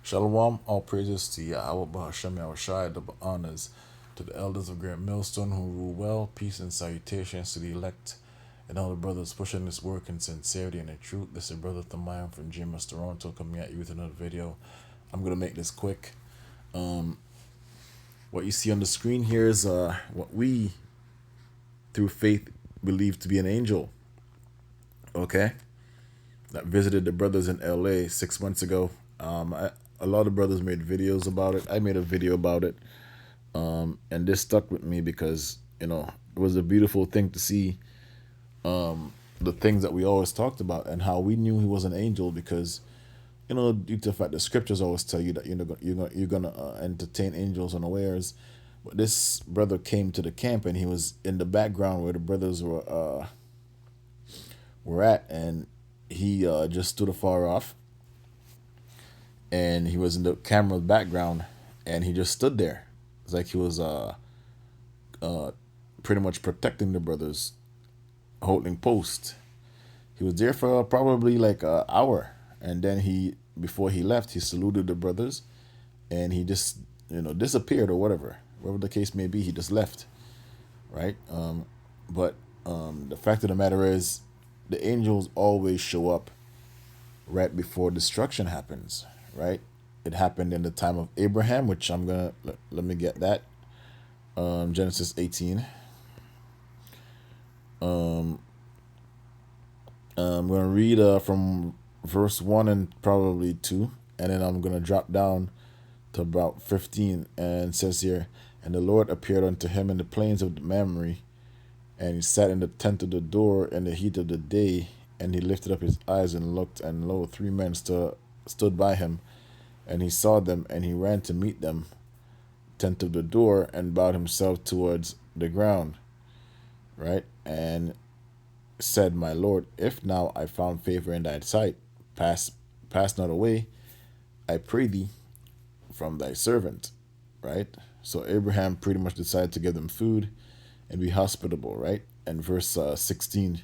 Shalom, all praises to Yahweh Bahashem Yahushai, double honors to the elders of Great Millstone who rule well, peace and salutations to the elect and all the brothers pushing this work in sincerity and in truth. This is Brother Thamayam from GMS Toronto coming at you with another video. I'm going to make this quick. What you see on the screen here is what we, through faith, believe to be an angel, okay? That visited the brothers in LA 6 months ago. A lot of brothers made videos about it. I made a video about it. And this stuck with me because, it was a beautiful thing to see the things that we always talked about and how we knew he was an angel because, due to the fact the scriptures always tell you that you're gonna entertain angels unawares. But this brother came to the camp and he was in the background where the brothers were at, and he just stood afar off, and he was in the camera's background, and he just stood there. It's like he was pretty much protecting the brothers, holding post. He was there for probably like an hour, and then before he left, he saluted the brothers, and he just disappeared or whatever the case may be. He just left, right? But the fact of the matter is, the angels always show up right before destruction happens, right? It happened in the time of Abraham, which I'm gonna let me get that. Genesis 18. I'm gonna read from verse 1 and probably 2, and then I'm gonna drop down to about 15, and it says here, and the Lord appeared unto him in the plains of Mamre, and he sat in the tent of the door in the heat of the day, and he lifted up his eyes and looked, and lo, 3 men stood by him, and he saw them, and he ran to meet them, tent of the door, and bowed himself towards the ground, right? And said, My Lord, if now I found favor in thy sight, pass not away, I pray thee, from thy servant, right? So Abraham pretty much decided to give them food and be hospitable, right? And verse 16,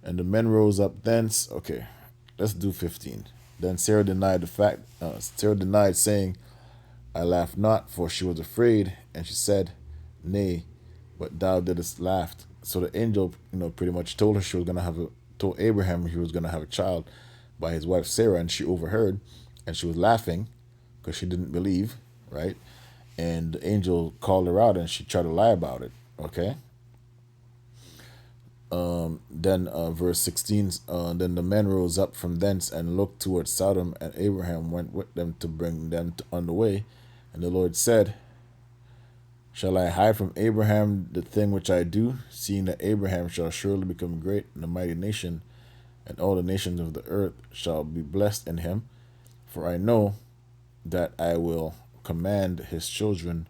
and the men rose up thence. Okay, let's do 15. Then Sarah denied saying, I laugh not, for she was afraid, and she said, Nay, but thou didst laugh. So the angel, pretty much told told Abraham he was gonna have a child by his wife Sarah, and she overheard, and she was laughing because she didn't believe, right? And the angel called her out, and she tried to lie about it. Okay. Then verse 16, then the men rose up from thence and looked towards Sodom, and Abraham went with them to bring them on the way. And the Lord said, Shall I hide from Abraham the thing which I do, seeing that Abraham shall surely become great and a mighty nation, and all the nations of the earth shall be blessed in him? For I know that I will command his children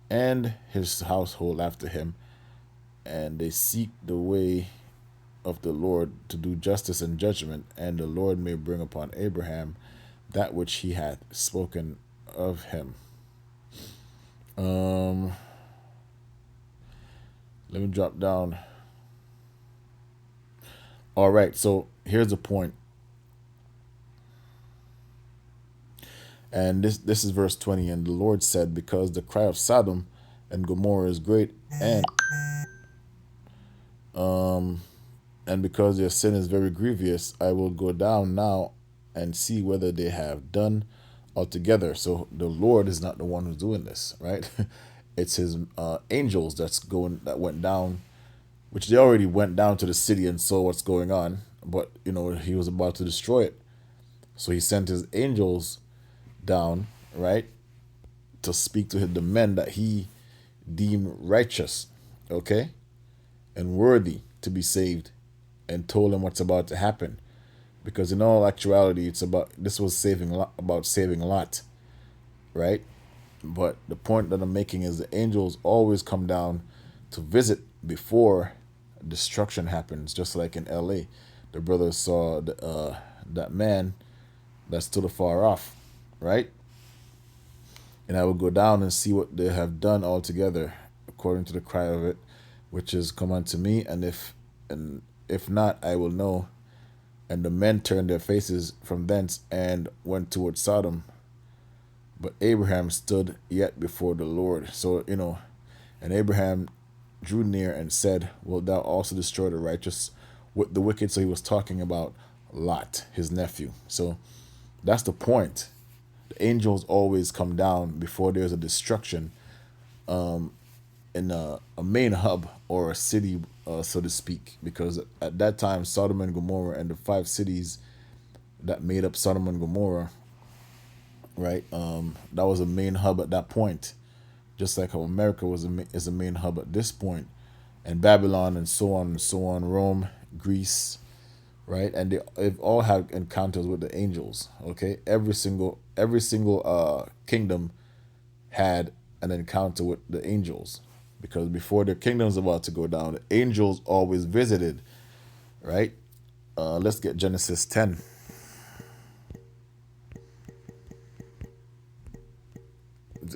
and his household after him, and they seek the way of the Lord to do justice and judgment, and the Lord may bring upon Abraham that which he hath spoken of him. Let me drop down. All right, so here's the point. And this is verse 20. And the Lord said, Because the cry of Sodom and Gomorrah is great, and because their sin is very grievous, I will go down now and see whether they have done altogether. So the Lord is not the one who's doing this, right? It's his angels that went down, which they already went down to the city and saw what's going on, but he was about to destroy it. So he sent his angels down, right, to speak to the men that he deemed righteous, okay, and worthy to be saved, and told them what's about to happen. Because in all actuality, this was about saving Lot, right? But the point that I'm making is the angels always come down to visit before destruction happens. Just like in LA, the brothers saw that man that stood afar off, right? And I will go down and see what they have done altogether, according to the cry of it, which is come unto me. And if not, I will know. And the men turned their faces from thence and went towards Sodom, But Abraham stood yet before the Lord. So, and Abraham drew near and said, "Wilt thou also destroy the righteous with the wicked?" So he was talking about Lot, his nephew. So that's the point. The angels always come down before there's a destruction in a main hub or a city, so to speak, because at that time, Sodom and Gomorrah and the five cities that made up Sodom and Gomorrah, right? That was a main hub at that point, just like how America is a main hub at this point, and Babylon and so on and so on, Rome, Greece, right? And they've all had encounters with the angels. Okay, every single kingdom had an encounter with the angels, because before their kingdom's about to go down, the angels always visited, right? Let's get Genesis 10.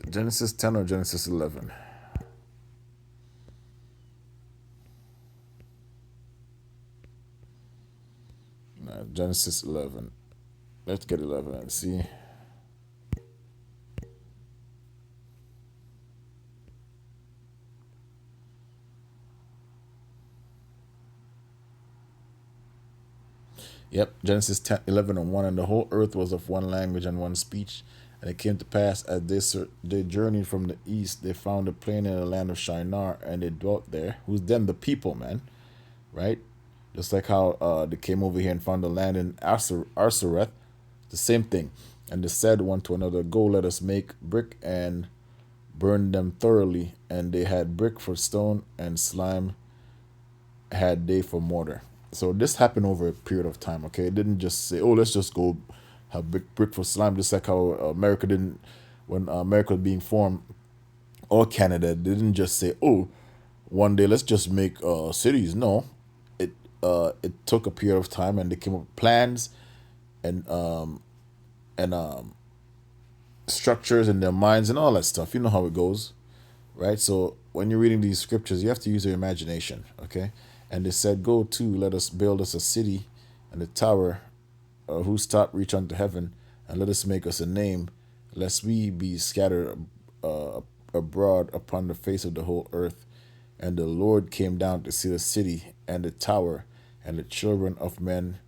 Genesis 10 or Genesis 11? Genesis 11. Let's get 11 and see. Yep, Genesis 10, 11 and 1. And the whole earth was of one language and one speech. And it came to pass, as they journeyed from the east, they found a plain in the land of Shinar, and they dwelt there. Who's them? The people, man, right? Just like how they came over here and found the land in Arsareth, the same thing. And they said one to another, "Go, let us make brick and burn them thoroughly." And they had brick for stone, and slime had they for mortar. So this happened over a period of time. Okay, it didn't just say, "Oh, let's just go have brick for slime," just like how America didn't, when America was being formed, or Canada, they didn't just say, "Oh, one day let's just make cities." No, it took a period of time, and they came up with plans and structures in their minds and all that stuff. You know how it goes, right? So when you're reading these scriptures, you have to use your imagination, okay? And they said, "Go to, let us build us a city and a tower whose top reach unto heaven, and let us make us a name, lest we be scattered abroad upon the face of the whole earth." And the Lord came down to see the city and the tower, and the children of men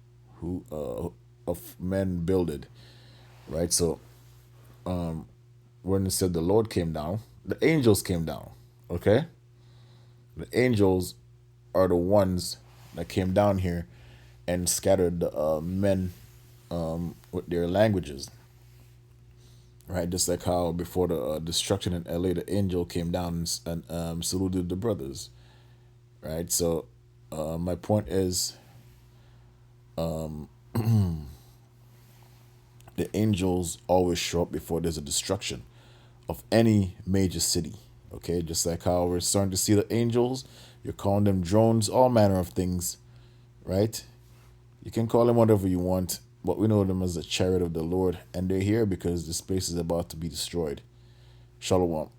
builded. Right. So when it said the Lord came down, the angels came down. Okay, the angels are the ones that came down here and scattered the men with their languages, right? Just like how before the destruction in LA, the angel came down and saluted the brothers, right? So my point is, the angels always show up before there's a destruction of any major city. Okay, just like how we're starting to see the angels, you're calling them drones, all manner of things, right? You can call them whatever you want, but we know them as the chariot of the Lord, and they're here because this place is about to be destroyed. Shalom.